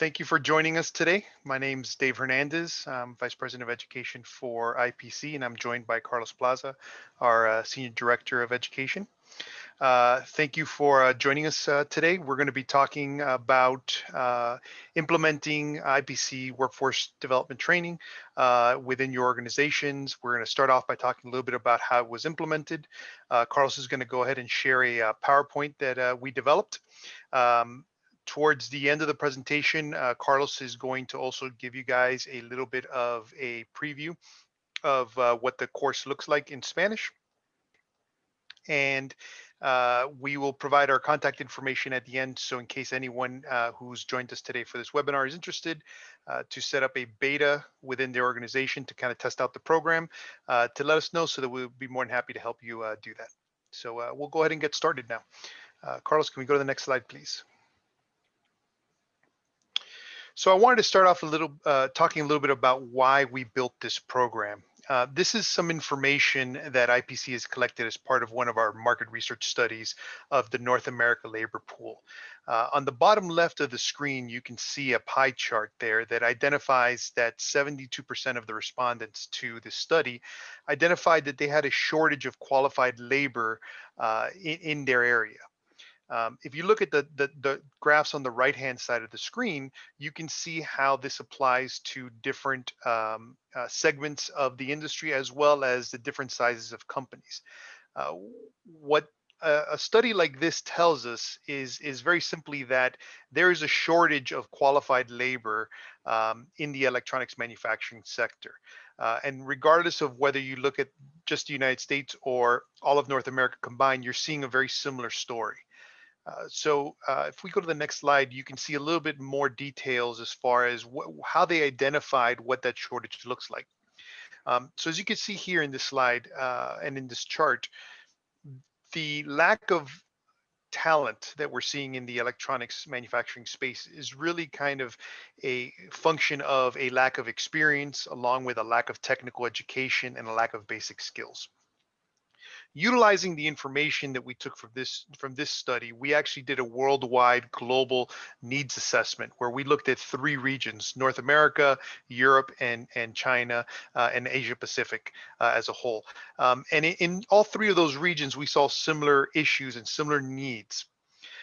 Thank you for joining us today. My name's Dave Hernandez. I'm Vice President of Education for IPC, and I'm joined by Carlos Plaza, our Senior Director of Education. Thank you for joining us today. We're going to be talking about implementing IPC workforce development training within your organizations. We're going to start off by talking a little bit about how it was implemented. Carlos is going to go ahead and share a PowerPoint that we developed. Towards the end of the presentation, Carlos is going to also give you guys a little bit of a preview of what the course looks like in Spanish. And we will provide our contact information at the end. So in case anyone who's joined us today for this webinar is interested to set up a beta within their organization to kind of test out the program, to let us know so that we'll be more than happy to help you do that. So we'll go ahead and get started now. Carlos, can we go to the next slide, please? So I wanted to start off talking a little bit about why we built this program. This is some information that IPC has collected as part of one of our market research studies of the North America labor pool. On the bottom left of the screen, you can see a pie chart there that identifies that 72% of the respondents to this study identified that they had a shortage of qualified labor in their area. If you look at the graphs on the right-hand side of the screen, you can see how this applies to different segments of the industry as well as the different sizes of companies. What a study like this tells us is very simply that there is a shortage of qualified labor in the electronics manufacturing sector. And regardless of whether you look at just the United States or all of North America combined, you're seeing a very similar story. So if we go to the next slide, you can see a little bit more details as far as how they identified what that shortage looks like. So as you can see here in this slide and in this chart, the lack of talent that we're seeing in the electronics manufacturing space is really kind of a function of a lack of experience along with a lack of technical education and a lack of basic skills. Utilizing the information that we took from this study, we actually did a worldwide global needs assessment where we looked at 3 regions: North America, Europe, and China, and Asia Pacific as a whole. And in all 3 of those regions, we saw similar issues and similar needs.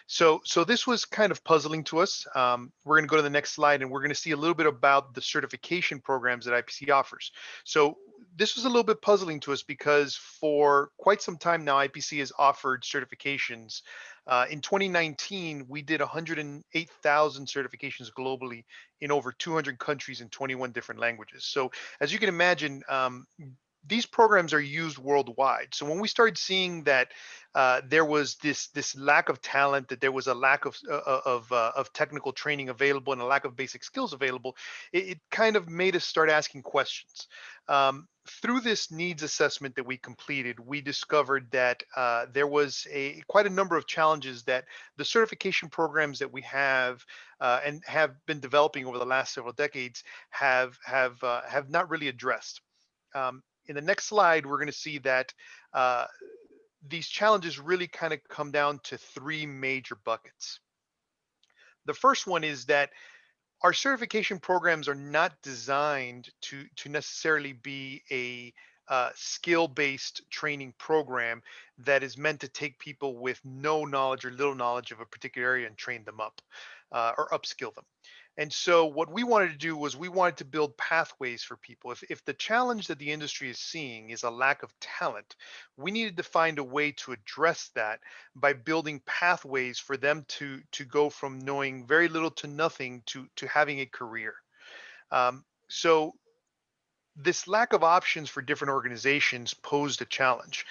So this was kind of puzzling to us. We're going to go to the next slide, and we're going to see a little bit about the certification programs that IPC offers. So this was a little bit puzzling to us because for quite some time now, IPC has offered certifications. In 2019, we did 108,000 certifications globally in over 200 countries in 21 different languages. So as you can imagine, these programs are used worldwide. So when we started seeing that there was this lack of talent, that there was a lack of technical training available and a lack of basic skills available, it kind of made us start asking questions. Through this needs assessment that we completed, we discovered that there was quite a number of challenges that the certification programs that we have and have been developing over the last several decades have not really addressed. In the next slide, we're going to see that these challenges really kind of come down to 3 major buckets. The first one is that our certification programs are not designed to necessarily be a skill-based training program that is meant to take people with no knowledge or little knowledge of a particular area and train them up or upskill them. And so what we wanted to do was we wanted to build pathways for people. If the challenge that the industry is seeing is a lack of talent, we needed to find a way to address that by building pathways for them to go from knowing very little to nothing to having a career. So this lack of options for different organizations posed a challenge.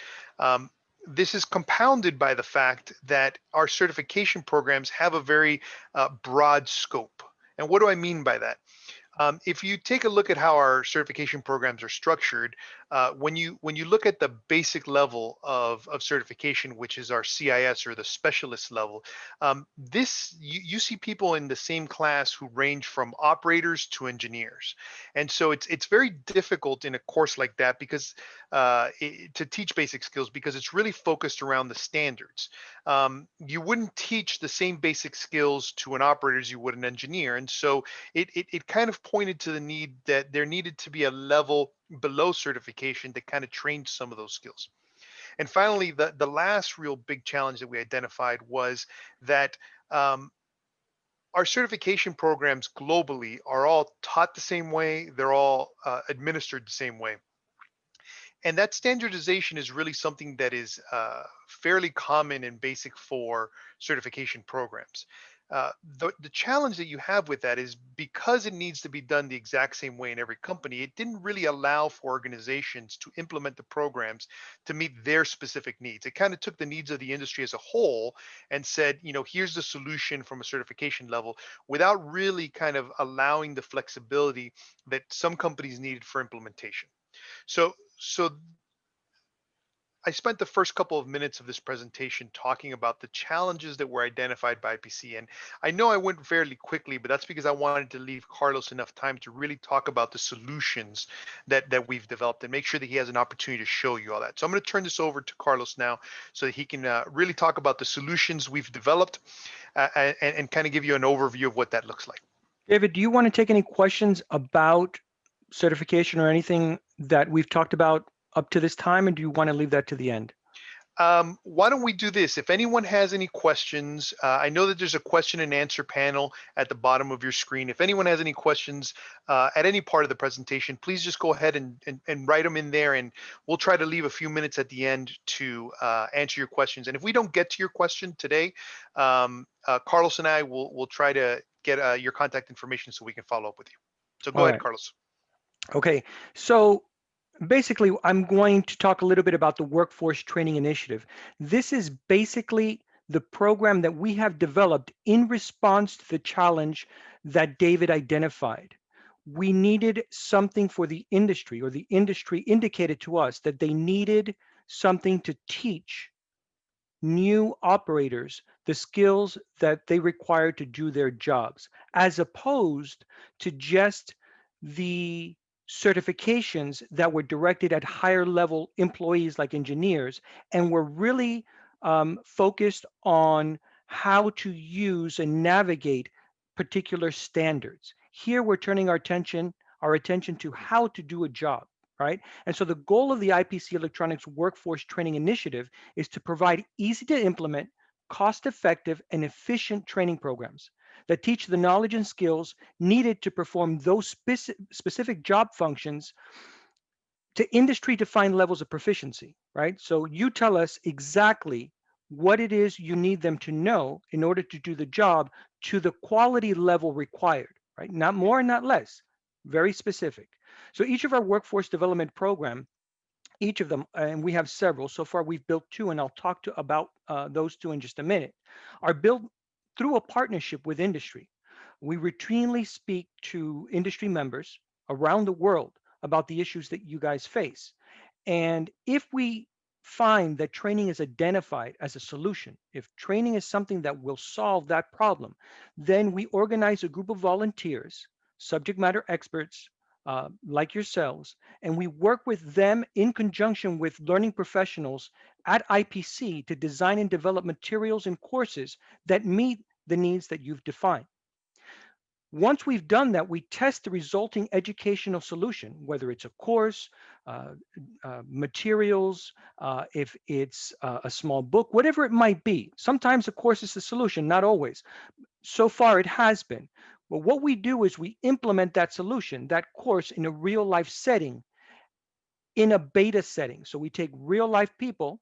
This is compounded by the fact that our certification programs have a very broad scope. And what do I mean by that? If you take a look at how our certification programs are structured, when you look at the basic level of certification, which is our CIS or the specialist level, this you see people in the same class who range from operators to engineers, and so it's very difficult in a course like that because to teach basic skills because it's really focused around the standards. You wouldn't teach the same basic skills to an operator as you would an engineer, and so it kind of pointed to the need that there needed to be a level below certification that kind of trained some of those skills. And finally, the last real big challenge that we identified was that um, our certification programs globally are all taught the same way, they're all administered the same way, and that standardization is really something that is fairly common and basic for certification programs. The challenge that you have with that is because it needs to be done the exact same way in every company, it didn't really allow for organizations to implement the programs to meet their specific needs. It kind of took the needs of the industry as a whole and said, here's the solution from a certification level without really kind of allowing the flexibility that some companies needed for implementation. So I spent the first couple of minutes of this presentation talking about the challenges that were identified by IPC. And I know I went fairly quickly, but that's because I wanted to leave Carlos enough time to really talk about the solutions that we've developed and make sure that he has an opportunity to show you all that. So I'm going to turn this over to Carlos now so that he can really talk about the solutions we've developed and kind of give you an overview of what that looks like. David, do you want to take any questions about certification or anything that we've talked about up to this time, and do you want to leave that to the end? Why don't we do this? If anyone has any questions, I know that there's a question and answer panel at the bottom of your screen. If anyone has any questions at any part of the presentation, please just go ahead and write them in there, and we'll try to leave a few minutes at the end to answer your questions. And if we don't get to your question today, Carlos and I will try to get your contact information so we can follow up with you. So go All ahead, right. Carlos. Okay. So basically, I'm going to talk a little bit about the Workforce Training Initiative. This is basically the program that we have developed in response to the challenge that David identified. We needed something for the industry, or the industry indicated to us that they needed something to teach new operators the skills that they require to do their jobs, as opposed to just the certifications that were directed at higher level employees like engineers and were really focused on how to use and navigate particular standards. Here we're turning our attention to how to do a job, right? And so the goal of the IPC Electronics Workforce Training Initiative is to provide easy to implement, cost effective, and efficient training programs that teach the knowledge and skills needed to perform those specific job functions to industry defined levels of proficiency, right? So you tell us exactly what it is you need them to know in order to do the job to the quality level required, right? Not more, not less, very specific. So each of our workforce development program, each of them, and we have several. So far, we've built two, and I'll talk about those two in just a minute, are built through a partnership with industry. We routinely speak to industry members around the world about the issues that you guys face. And if we find that training is identified as a solution, if training is something that will solve that problem, then we organize a group of volunteers, subject matter experts like yourselves, and we work with them in conjunction with learning professionals at IPC to design and develop materials and courses that meet the needs that you've defined. Once we've done that, we test the resulting educational solution, whether it's a course, uh, materials, if it's a small book, whatever it might be. Sometimes a course is the solution, not always. So far, it has been. But what we do is we implement that solution, that course, in a real life setting, in a beta setting. So we take real life people,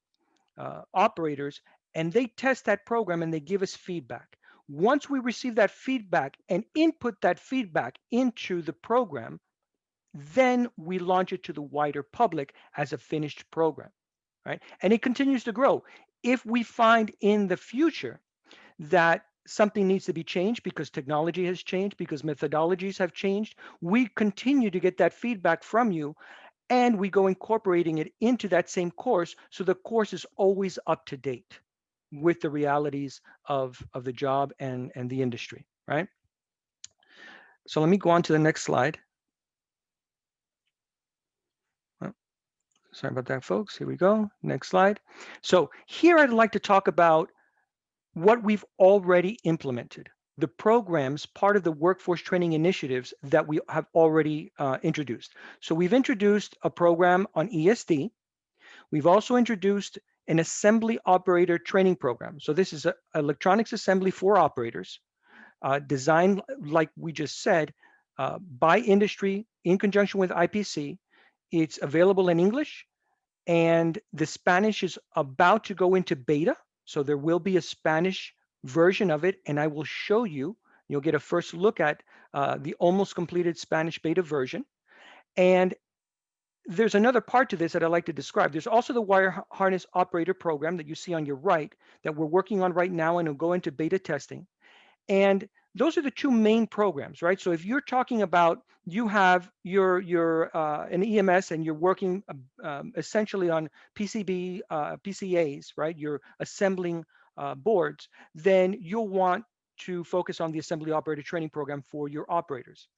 operators, and they test that program and they give us feedback. Once we receive that feedback and input that feedback into the program, then we launch it to the wider public as a finished program, right? And it continues to grow. If we find in the future that something needs to be changed because technology has changed, because methodologies have changed, we continue to get that feedback from you, and we go incorporating it into that same course, so the course is always up to date with the realities of the job and the industry, right? So let me go on to the next slide. Oh, sorry about that, folks. Here we go. Next slide. So here I'd like to talk about what we've already implemented, the programs, part of the workforce training initiatives that we have already introduced. So we've introduced a program on ESD. We've also introduced an assembly operator training program. So this is electronics assembly for operators, designed, like we just said, by industry in conjunction with IPC. It's available in English, and the Spanish is about to go into beta. So there will be a Spanish version of it, and I will show you. You'll get a first look at the almost completed Spanish beta version. And there's another part to this that I like to describe. There's also the wire harness operator program that you see on your right that we're working on right now and will go into beta testing. And those are the two main programs, right? So if you're talking about you have your an EMS and you're working essentially on PCB PCAs, right? You're assembling boards, then you'll want to focus on the assembly operator training program for your operators.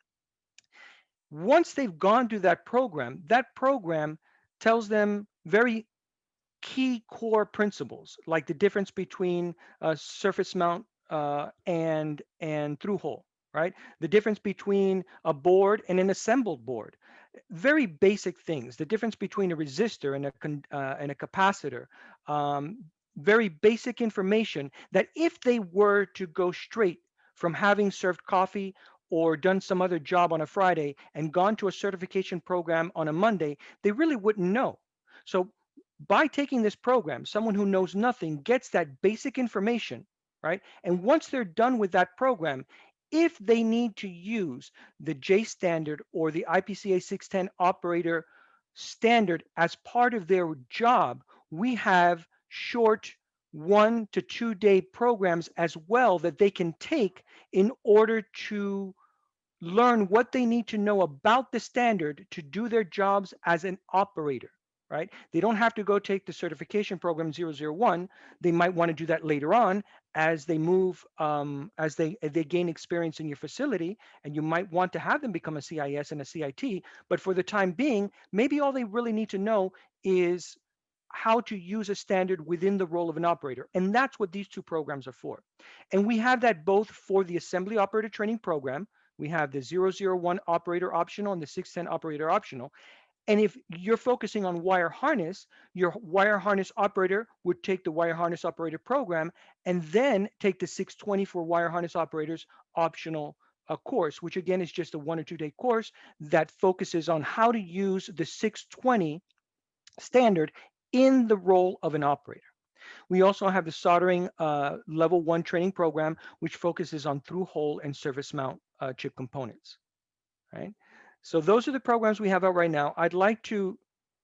Once they've gone through that program tells them very key core principles, like the difference between a surface mount and through hole, right? The difference between a board and an assembled board. Very basic things. The difference between a resistor and a capacitor. Um, Very basic information that if they were to go straight from having served coffee or done some other job on a Friday and gone to a certification program on a Monday, they really wouldn't know. So by taking this program, someone who knows nothing gets that basic information, right? And once they're done with that program, if they need to use the J standard or the IPCA 610 operator standard as part of their job, we have short 1 to 2 day programs as well that they can take in order to learn what they need to know about the standard to do their jobs as an operator, right? They don't have to go take the certification program 001. They might want to do that later on as they move, as they gain experience in your facility, and you might want to have them become a CIS and a CIT. But for the time being, maybe all they really need to know is how to use a standard within the role of an operator. And that's what these two programs are for. And we have that both for the assembly operator training program. We have the 001 operator optional and the 610 operator optional. And if you're focusing on wire harness, your wire harness operator would take the wire harness operator program and then take the 620 for wire harness operators optional course, which again is just a 1 or 2 day course that focuses on how to use the 620 standard in the role of an operator. We also have the soldering level 1 training program, which focuses on through hole and surface mount chip components, right? So those are the programs we have out right now. I'd like to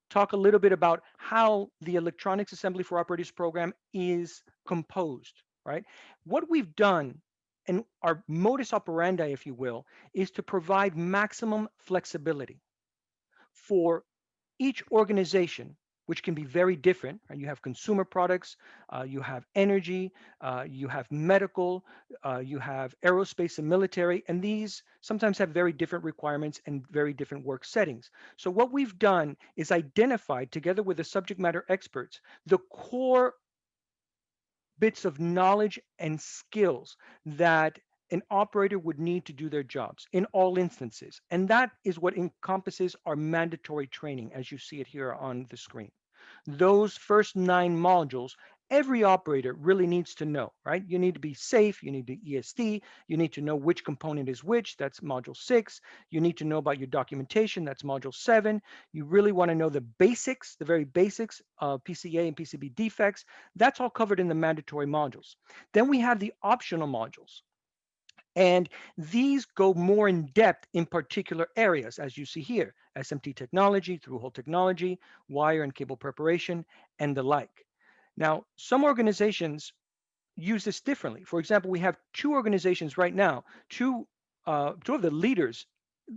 talk a little bit about how the electronics assembly for operators program is composed, right? What we've done and our modus operandi, if you will, is to provide maximum flexibility for each organization, which can be very different. Right? You have consumer products, you have energy, you have medical, you have aerospace and military, and these sometimes have very different requirements and very different work settings. So what we've done is identified together with the subject matter experts, the core bits of knowledge and skills that an operator would need to do their jobs in all instances. And that is what encompasses our mandatory training, as you see it here on the screen. Those first 9 modules, every operator really needs to know, right? You need to be safe, you need to ESD, you need to know which component is which, that's module 6. You need to know about your documentation, that's module 7. You really want to know the basics, the very basics of PCA and PCB defects. That's all covered in the mandatory modules. Then we have the optional modules. And these go more in depth in particular areas, as you see here, SMT technology, through-hole technology, wire and cable preparation, and the like. Now, some organizations use this differently. For example, we have two organizations right now, two of the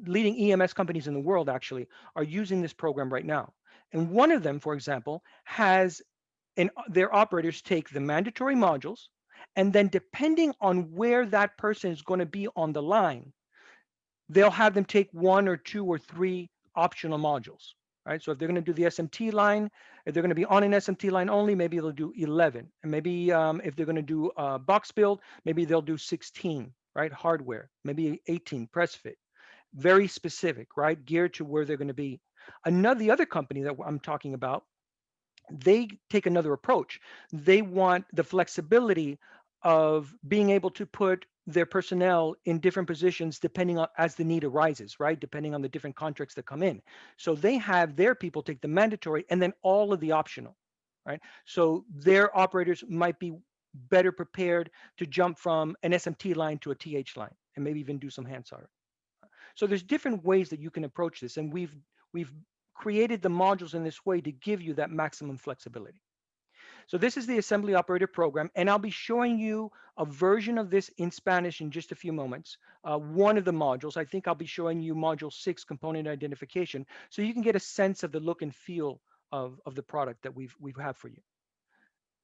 leading EMS companies in the world actually are using this program right now. And one of them, for example, has their operators take the mandatory modules, and then depending on where that person is going to be on the line, they'll have them take one or two or three optional modules, right? So if they're going to do the SMT line, if they're going to be on an SMT line only, maybe they'll do 11. And maybe if they're going to do box build, maybe they'll do 16, right? Hardware, maybe 18, press fit. Very specific, right? Geared to where they're going to be. The other company that I'm talking about, they take another approach. They want the flexibility of being able to put their personnel in different positions depending on as the need arises, right? Depending on the different contracts that come in. So they have their people take the mandatory and then all of the optional, right? So their operators might be better prepared to jump from an SMT line to a TH line and maybe even do some hand soldering. So there's different ways that you can approach this, and we've created the modules in this way to give you that maximum flexibility. So this is the assembly operator program, and I'll be showing you a version of this in Spanish in just a few moments. One of the modules, I think I'll be showing you module 6, component identification, so you can get a sense of the look and feel of the product that we have for you.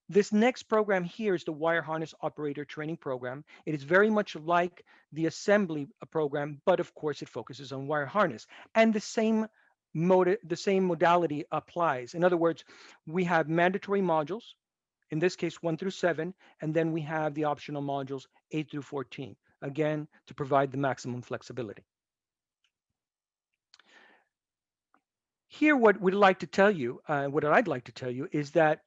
This next program here is the wire harness operator training program. It is very much like the assembly program, but of course it focuses on wire harness. And the same modality applies. In other words, we have mandatory modules, in this case 1 through 7, and then we have the optional modules 8 through 14, again, to provide the maximum flexibility. Here, what I'd like to tell you is that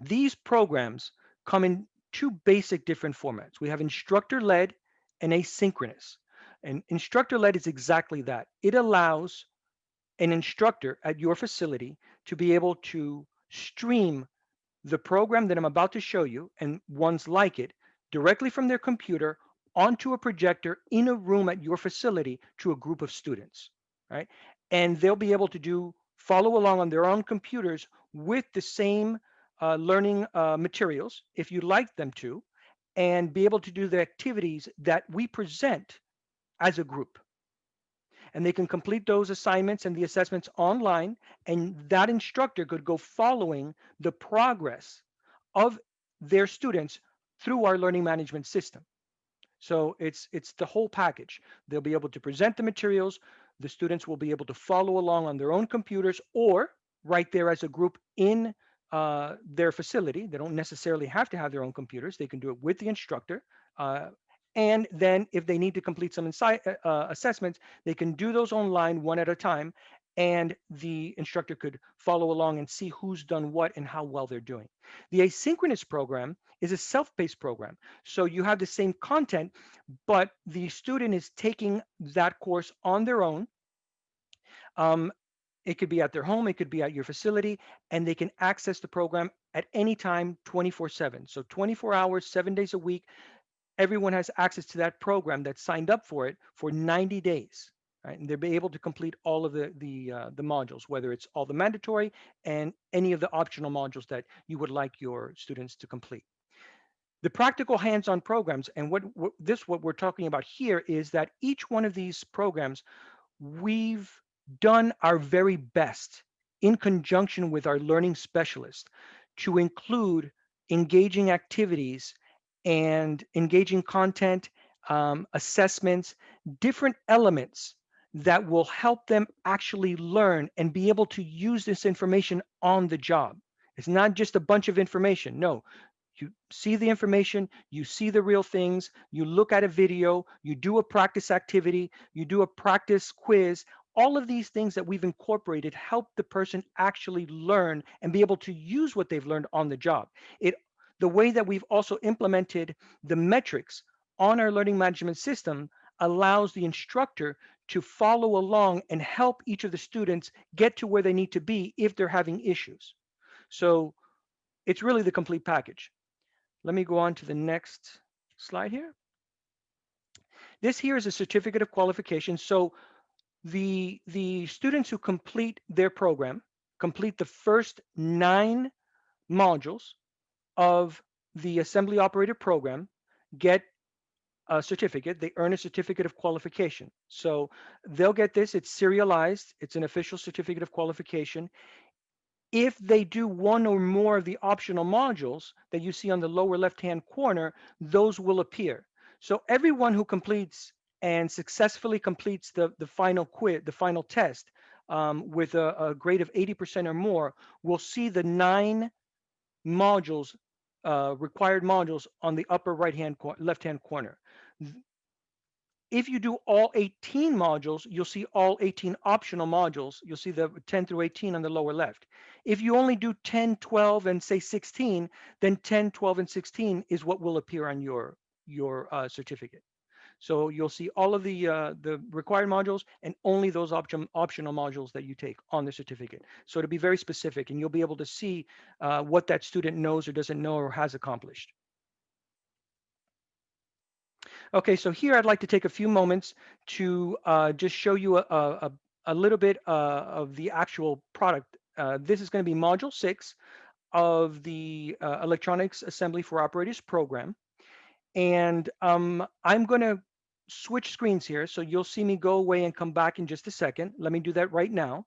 these programs come in two basic different formats. We have instructor-led and asynchronous. And instructor-led is exactly that. It allows an instructor at your facility to be able to stream the program that I'm about to show you and ones like it directly from their computer onto a projector in a room at your facility to a group of students, right? And they'll be able to follow along on their own computers with the same learning materials, if you'd like them to, and be able to do the activities that we present as a group. And they can complete those assignments and the assessments online, and that instructor could go following the progress of their students through our learning management system. So it's the whole package. They'll be able to present the materials. The students will be able to follow along on their own computers or right there as a group in their facility. They don't necessarily have to have their own computers. They can do it with the instructor. And then if they need to complete some assessments, they can do those online one at a time, and the instructor could follow along and see who's done what and how well they're doing. The asynchronous program is a self-paced program. So you have the same content, but the student is taking that course on their own. It could be at their home, it could be at your facility, and they can access the program at any time 24/7. So 24 hours, 7 days a week, everyone has access to that program that signed up for it for 90 days. Right? And they'll be able to complete all of the modules, whether it's all the mandatory and any of the optional modules that you would like your students to complete. The practical hands-on programs, and what we're talking about here is that each one of these programs, we've done our very best in conjunction with our learning specialists to include engaging activities and engaging content, assessments, different elements that will help them actually learn and be able to use this information on the job. It's not just a bunch of information. No, you see the information, you see the real things, you look at a video, you do a practice activity, you do a practice quiz. All of these things that we've incorporated help the person actually learn and be able to use what they've learned on the job. The way that we've also implemented the metrics on our learning management system allows the instructor to follow along and help each of the students get to where they need to be if they're having issues. So it's really the complete package. Let me go on to the next slide here. This here is a certificate of qualification. So the students who complete their program complete the first 9 modules of the assembly operator program get a certificate. They earn a certificate of qualification. So they'll get this. It's serialized. It's an official certificate of qualification. If they do one or more of the optional modules that you see on the lower left-hand corner, those will appear. So everyone who completes and successfully completes the final quiz, the final test, with a grade of 80% or more, will see the 9 modules, required modules on the upper left-hand corner. If you do all 18 modules, you'll see all 18 optional modules. You'll see the 10 through 18 on the lower left. If you only do 10, 12, and say 16, then 10, 12, and 16 is what will appear on your certificate. So you'll see all of the required modules and only those optional modules that you take on the certificate. So to be very specific, and you'll be able to see what that student knows or doesn't know or has accomplished. Okay, so here I'd like to take a few moments to just show you a little bit of the actual product. This is going to be Module 6 of the Electronics Assembly for Operators program. And I'm going to switch screens here, so you'll see me go away and come back in just a second. Let me do that right now.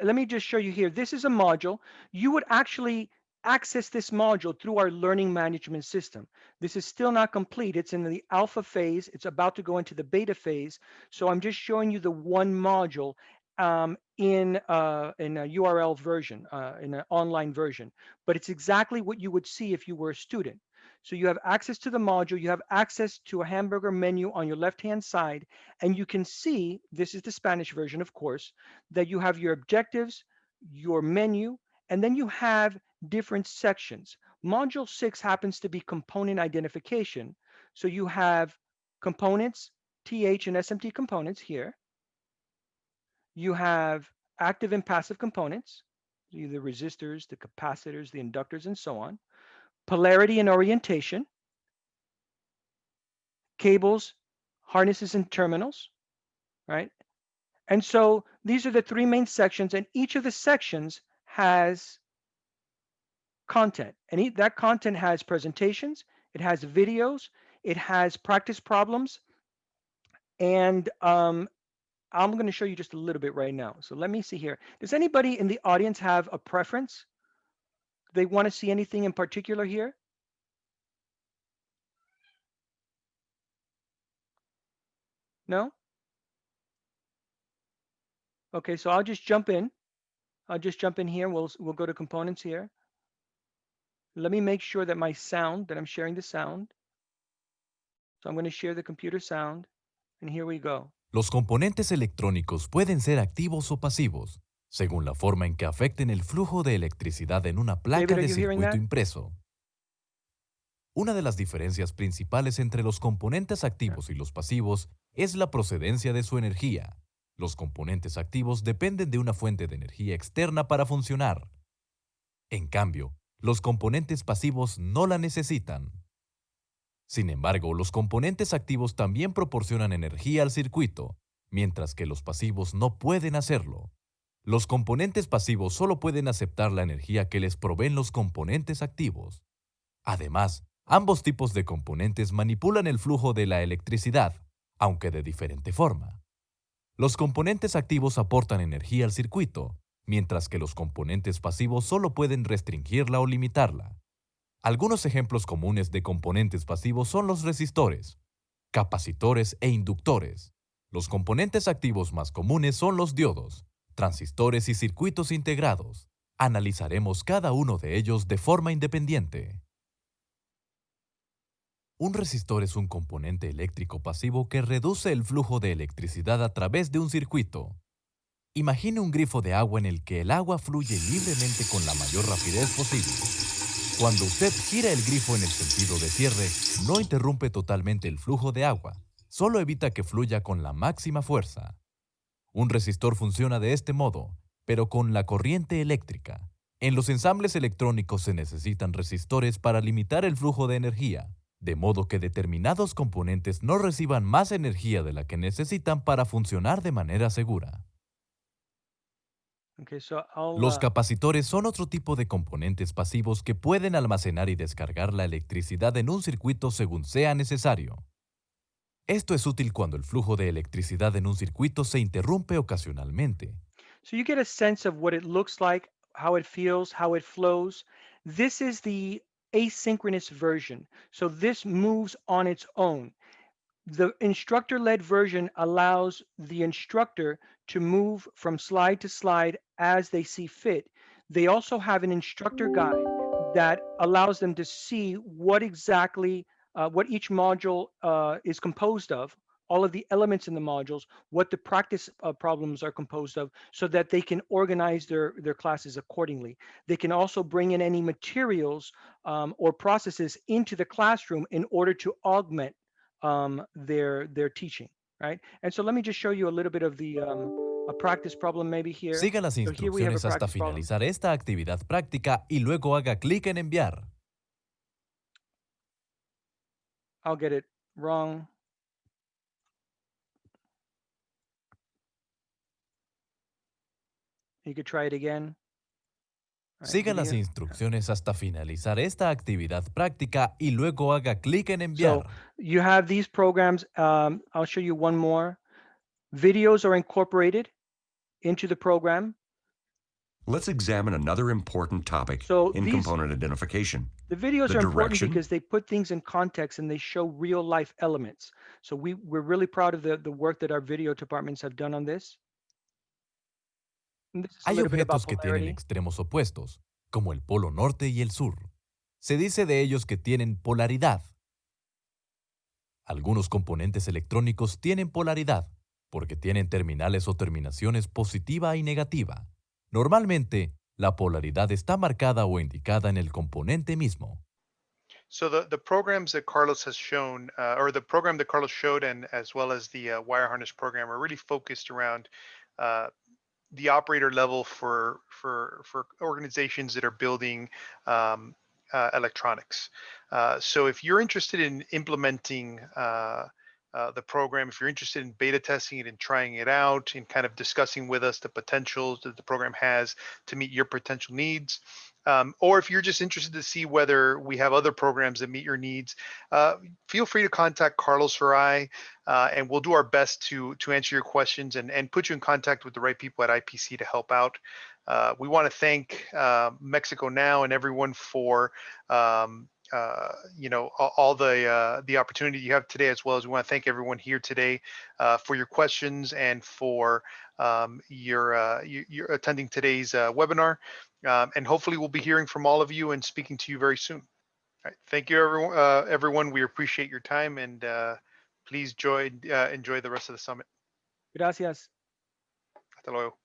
Let me just show you here. This is a module. You would actually access this module through our learning management system. This is still not complete. It's in the alpha phase. It's about to go into the beta phase. So I'm just showing you the one module in a URL version, in an online version. But it's exactly what you would see if you were a student. So you have access to the module, you have access to a hamburger menu on your left-hand side, and you can see, this is the Spanish version, of course, that you have your objectives, your menu, and then you have different sections. Module 6 happens to be component identification. So you have components, TH and SMT components here. You have active and passive components, the resistors, the capacitors, the inductors, and so on. Polarity and orientation, cables, harnesses, and terminals, right? And so these are the 3 main sections, and each of the sections has content. And that content has presentations, it has videos, it has practice problems, and I'm going to show you just a little bit right now. So let me see here. Does anybody in the audience have a preference? They want to see anything in particular here? No? Okay, so I'll just jump in. I'll just jump in here. We'll go to components here. Let me make sure that my sound, that I'm sharing the sound. So I'm going to share the computer sound, and here we go. Los componentes electrónicos pueden ser activos o pasivos, según la forma en que afecten el flujo de electricidad en una placa David, are de you hearing circuito that? impreso. Una de las diferencias principales entre los componentes Yeah. activos y los pasivos es la procedencia de su energía. Los componentes activos dependen de una fuente de energía externa para funcionar. En cambio, los componentes pasivos no la necesitan. Sin embargo, los componentes activos también proporcionan energía al circuito, mientras que los pasivos no pueden hacerlo. Los componentes pasivos solo pueden aceptar la energía que les proveen los componentes activos. Además, ambos tipos de componentes manipulan el flujo de la electricidad, aunque de diferente forma. Los componentes activos aportan energía al circuito, mientras que los componentes pasivos solo pueden restringirla o limitarla. Algunos ejemplos comunes de componentes pasivos son los resistores, capacitores e inductores. Los componentes activos más comunes son los diodos, transistores y circuitos integrados. Analizaremos cada uno de ellos de forma independiente. Un resistor es un componente eléctrico pasivo que reduce el flujo de electricidad a través de un circuito. Imagine un grifo de agua en el que el agua fluye libremente con la mayor rapidez posible. Cuando usted gira el grifo en el sentido de cierre, no interrumpe totalmente el flujo de agua, solo evita que fluya con la máxima fuerza. Un resistor funciona de este modo, pero con la corriente eléctrica. En los ensambles electrónicos se necesitan resistores para limitar el flujo de energía, de modo que determinados componentes no reciban más energía de la que necesitan para funcionar de manera segura. Okay, so I'll Los capacitores son otro tipo de componentes pasivos que pueden almacenar y descargar la electricidad en un circuito según sea necesario. Esto es útil cuando el flujo de electricidad en un circuito se interrumpe ocasionalmente. So you get a sense of what it looks like, how it feels, how it flows. This is the asynchronous version. So this moves on its own. The instructor-led version allows the instructor to move from slide to slide as they see fit. They also have an instructor guide that allows them to see what exactly what each module is composed of, all of the elements in the modules, what the practice problems are composed of, so that they can organize their classes accordingly. They can also bring in any materials or processes into the classroom in order to augment their teaching, right? And so let me just show you a little bit of the a practice problem maybe here. Siga las So here we have a instrucciones hasta practice problem. finalizar esta actividad práctica y luego haga clic en enviar. I'll get it wrong. You could try it again. All right, Siga las video. instrucciones hasta finalizar esta actividad práctica y luego haga clic en So enviar. you have these programs. I'll show you one more. Videos are incorporated into the program. Let's examine another important topic So in component identification. the videos The are important direction. because they put things in context and they show real life elements. So we're really proud of the work that our video departments have done on this. And this is a Hay little bit about objetos que tienen polarity. extremos opuestos, como el polo norte y el sur. Se dice de ellos que tienen polaridad. Algunos componentes electrónicos tienen polaridad porque tienen terminales o terminaciones positiva y negativa. Normalmente, la polaridad está marcada o indicada en el componente mismo. So the programs that Carlos has shown, or the program that Carlos showed, and as well as the wire harness program, are really focused around uh, the operator level for organizations that are building electronics. So if you're interested in implementing the program, if you're interested in beta testing it and trying it out and kind of discussing with us the potentials that the program has to meet your potential needs, or if you're just interested to see whether we have other programs that meet your needs, feel free to contact Carlos or I, and we'll do our best to answer your questions and put you in contact with the right people at IPC to help out. We want to thank Mexico Now and everyone for all the opportunity you have today, as well as we want to thank everyone here today for your questions and for your attending today's webinar. And hopefully we'll be hearing from all of you and speaking to you very soon. All right. Thank you, everyone. Everyone, we appreciate your time, and please enjoy the rest of the summit. Gracias. Hasta luego.